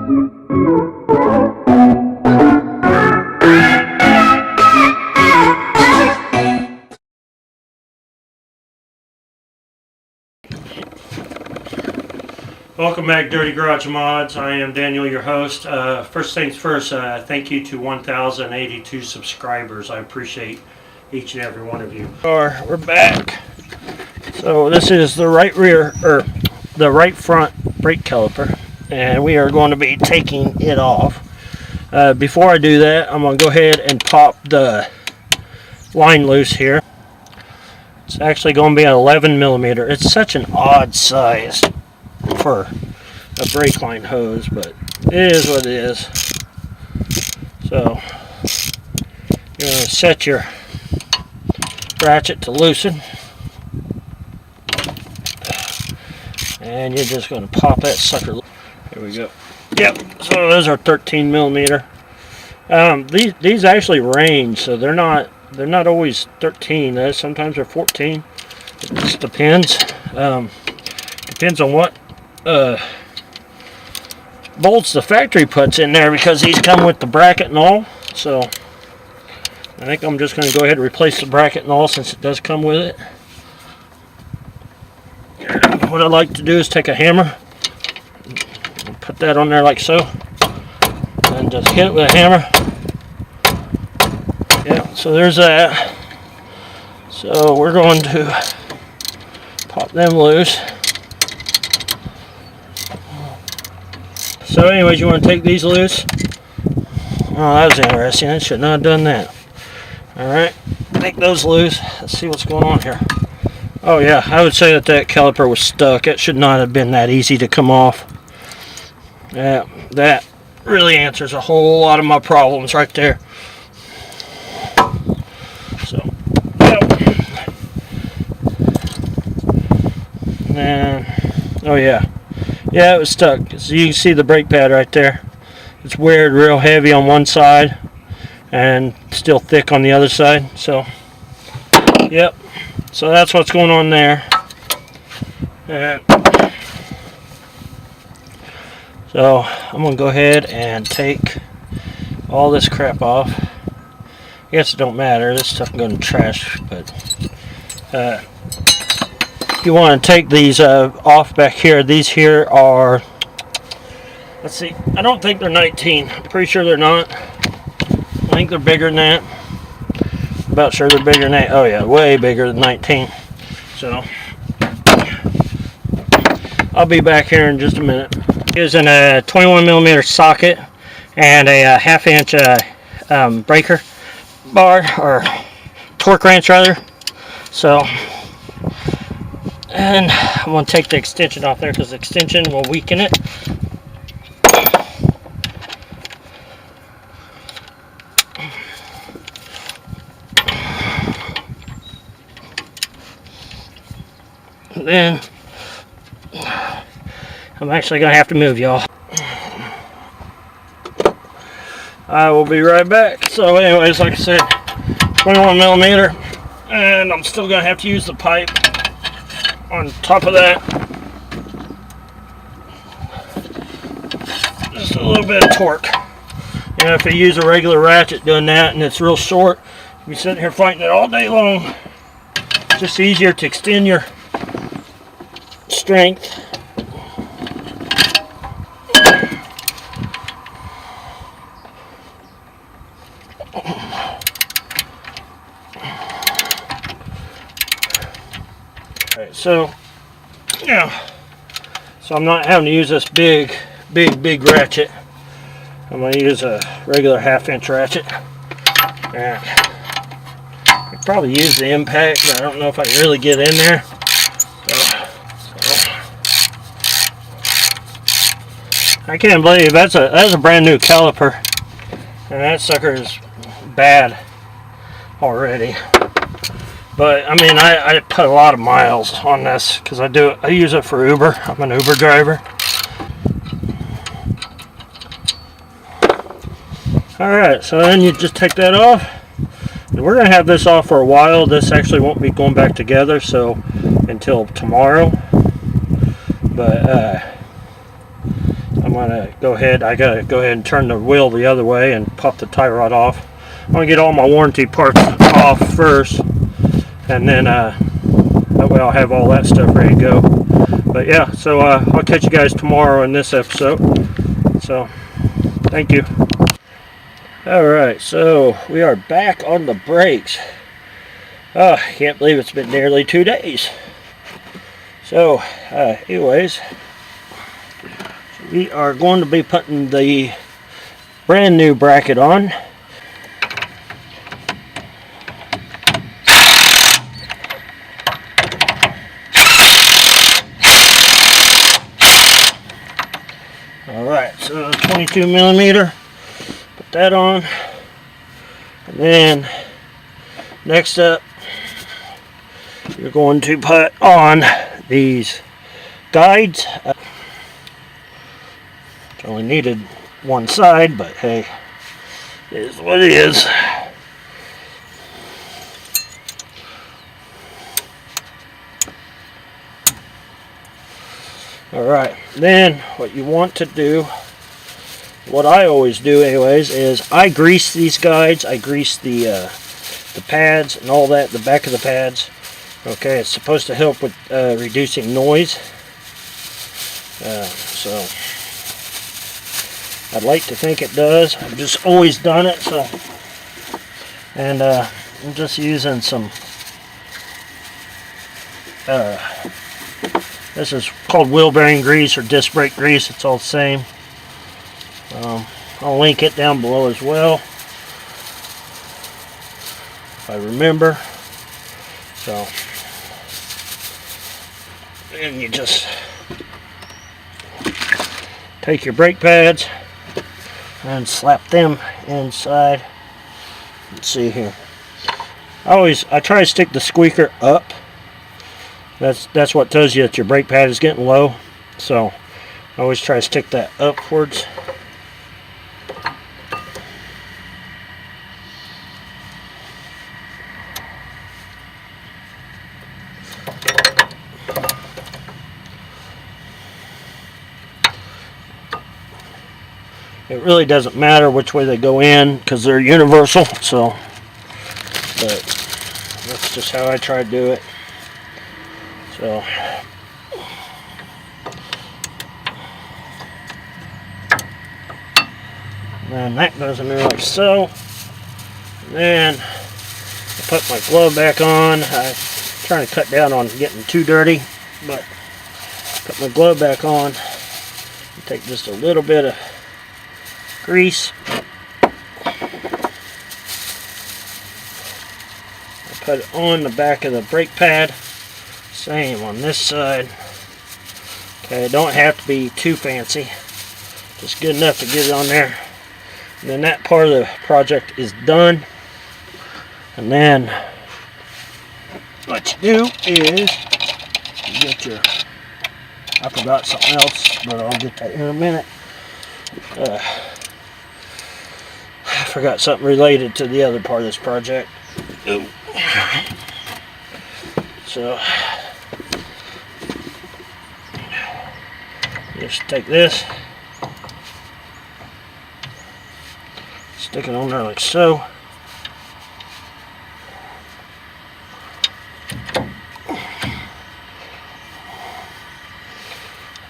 Welcome back, Dirty Garage Mods. I am Daniel, your host. First things first, thank you to 1,082 subscribers. I appreciate each and every one of you. We're back. So this is the right rear, or the right front brake caliper, and we are going to be taking it off. Before I do that, I'm going to go ahead and pop the line loose here. It's actually going to be an 11 millimeter. It's such an odd size for a brake line hose, but it is what it is. So you're going to set your ratchet to loosen, and you're just going to pop that sucker. Here we go. Yep, so those are 13 millimeter. These actually range, so they're not always 13. Sometimes they're 14. It just depends. Depends on what bolts the factory puts in there, because these come with the bracket and all. So I think I'm just going to go ahead and replace the bracket and all, since it does come with it. What I like to do is take a hammer and put that on there like so, and just hit it with a hammer. Yeah, so there's that. So we're going to pop them loose. So anyways, you want to take these loose. Oh, that was interesting. I should not have done that. Alright, take those loose. Let's see what's going on here. Oh yeah, I would say that caliper was stuck. It should not have been that easy to come off. Yeah, that really answers a whole lot of my problems right there. So, yep. And, oh yeah. Yeah, it was stuck. So you can see the brake pad right there. It's weared real heavy on one side and still thick on the other side. So, yep. So that's what's going on there. So I'm going to go ahead and take all this crap off. I guess it don't matter. This stuff can go in the trash, but you want to take these off back here. These here are, let's see, I don't think they're 19. I'm pretty sure they're not. I think they're bigger than that. About sure they're bigger than that. Oh yeah, way bigger than 19. So I'll be back here in just a minute. Using a 21 millimeter socket and a half-inch breaker bar, or torque wrench rather. So, and I'm going to take the extension off there, because the extension will weaken it. And then I'm actually going to have to move, y'all. I will be right back. So anyways, like I said, 21 millimeter, and I'm still going to have to use the pipe on top of that. Just a little bit of torque. You know, if you use a regular ratchet doing that and it's real short, you'll be sitting here fighting it all day long. It's just easier to extend your strength. Alright, so yeah, so I'm not having to use this big ratchet. I'm going to use a regular half-inch ratchet. And I could probably use the impact, but I don't know if I can really get in there. I can't believe that's a brand new caliper, and that sucker is bad already. But I mean, I put a lot of miles on this because I use it for Uber. I'm an Uber driver. Alright, so then you just take that off. And we're going to have this off for a while. This actually won't be going back together, so until tomorrow. But I'm I'm gonna go ahead. I gotta go ahead and turn the wheel the other way and pop the tie rod off. I'm gonna get all my warranty parts off first, and then that way I'll have all that stuff ready to go. But yeah, so I'll catch you guys tomorrow in this episode. So thank you. Alright, so we are back on the brakes. Oh, I can't believe it's been nearly 2 days. So anyways, we are going to be putting the brand new bracket on. Alright, so 22 millimeter, put that on, and then next up you're going to put on these guides. Only needed one side, but hey, it is what it is. Alright, then what you want to do, what I always do anyways, is I grease these guides. I grease the pads and all that, the back of the pads. Okay, it's supposed to help with reducing noise. So I'd like to think it does. I've just always done it. So, and I'm just using some. This is called wheel bearing grease or disc brake grease. It's all the same. I'll link it down below as well, if I remember. So, and you just take your brake pads and slap them inside. Let's see here. I try to stick the squeaker up. That's what tells you that your brake pad is getting low. So I always try to stick that upwards. It really doesn't matter which way they go in because they're universal. So, but that's just how I try to do it. So, and that goes in there like so. And then I put my glove back on. I'm trying to cut down on getting too dirty, but put my glove back on. Take just a little bit of grease. I put it on the back of the brake pad. Same on this side. Okay, don't have to be too fancy. Just good enough to get it on there. And then that part of the project is done. And then what you do is you get your, I forgot something else, but I'll get that in a minute. I forgot something related to the other part of this project. Ooh. So just take this, stick it on there like so.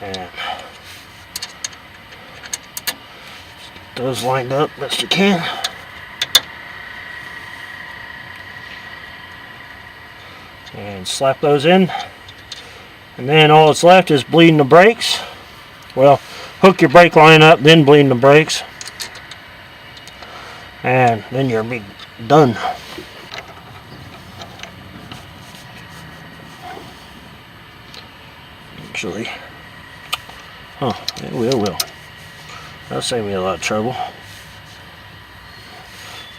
And those lined up best you can. And slap those in. And then all that's left is bleeding the brakes. Well, hook your brake line up, then bleeding the brakes. And then you'll be done. Actually, it will. That'll save me a lot of trouble.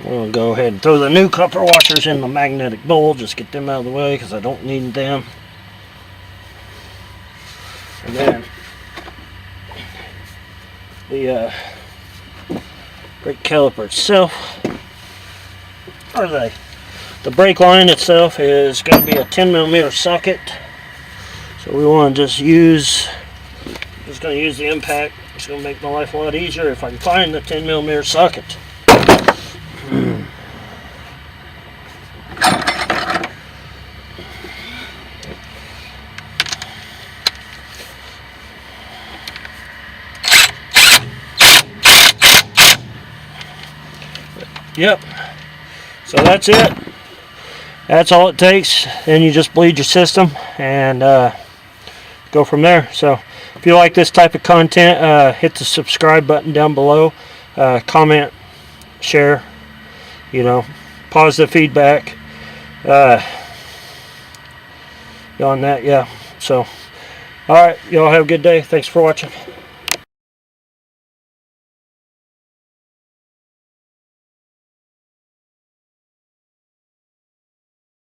We'll go ahead and throw the new copper washers in the magnetic bowl. Just get them out of the way because I don't need them. And then the brake caliper itself, or the brake line itself, is going to be a 10mm socket. So we want to just going to use the impact It's going to make my life a lot easier if I can find the 10mm socket. Yep. So that's it. That's all it takes. Then you just bleed your system and go from there. So if you like this type of content, hit the subscribe button down below. Comment, share, positive feedback on that. Yeah. So, all right. Y'all have a good day. Thanks for watching.